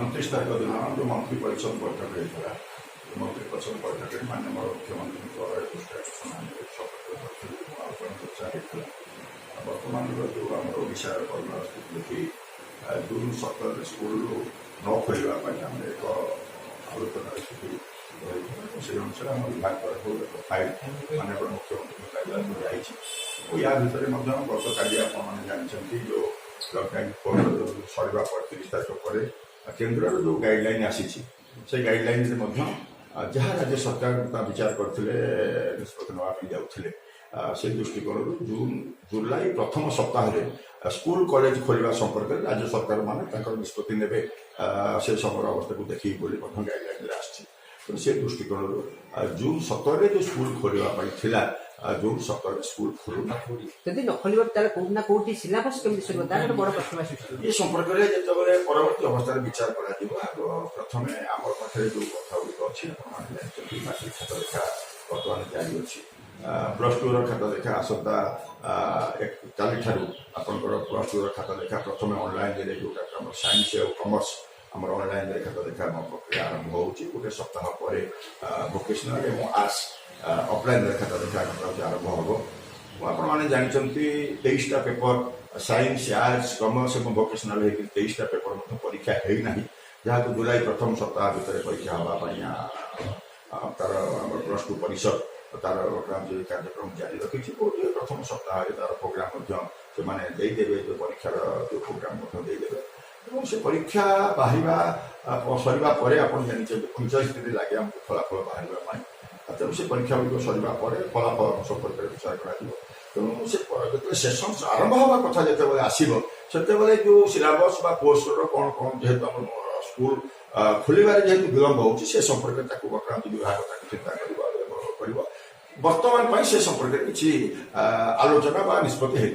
उनतीस तारीख दिन जो मंत्री परिषद बैठक होता मंत्री परिषद बैठक में माननीय मुख्यमंत्री बर्तमान जो आम ओडा परिस्थिति देखी जून 17 स्कूल न खोलने एक आलोचना स्थिति से अनुसार आम विभाग तरफ फाइल माननीय मुख्यमंत्री कार्यालय या भितर गत काली आपने जानते जो लकडाउन सरिया 30 तारीख पर केन्द्र जो गाइडलाइन आसी से गाइडलाइन जहाँ राज्य सरकार विचार करते निष्पत्ति नापी जाते से दृष्टिकोण जून जुलाई प्रथम सप्ताह स्कूल कॉलेज खोलने संपर्क में राज्य सरकार माने निष्पत्ति ने से समय अवस्था को देखिए गाइडलाइन से दृष्टिकोण जून 17 जो स्कूल खोलने जून 17 स्कूल खोलू यदि न खोल ना कौटी सिलेबस केमती सर बड़ प्रश्न ये संपर्क में जो परवर्ती अवस्था विचार करा प्रथम आम पाखे जो कथा गुड अच्छी मैट्रिक खाता लेखा बर्तमान जारी अच्छी +2 खाता लेखा आसंता 1 तारीख ठारू आपंकर +2 खाता लेखा प्रथम ऑनलाइन जोटा साइंस और कॉमर्स आम ऑनलाइन खाता लेखा प्रक्रिया आरंभ हो गोटे सप्ताह पर वोकेशनल और आर्ट्स ऑफलाइन खाता लेखा आरंभ हम आपने जानते 23टा पेपर साइंस आर्ट्स कॉमर्स और वोकेशनल 23टा पेपर परीक्षा होना जहाँ जुलाई प्रथम सप्ताह भितर परीक्षा हाँपाई तार +2 परिषद तार कार्यक्रम जारी रखी प्रथम सप्ताह तार प्रोग्राम से देदेवे जो परीक्षार जो प्रोग्राम देदेवे से परीक्षा बाहर सरिया पर आप जानते 45 दिन लगे आमको फलाफल बाहर तेणु से परीक्षा गुड़ सरिया फलाफल संपर्क में विचार कर तेणु से सेसन आरंभ हवा कथा जो आसो से जो सिलेबस कोर्स कौन कौन जेहेतु आम स्कूल खोलबार जेहेतु विलम्ब हो संपर्क में विभाग चिंता कर वर्तमान से संपर्क में किसी आलोचना निष्पत्ति है।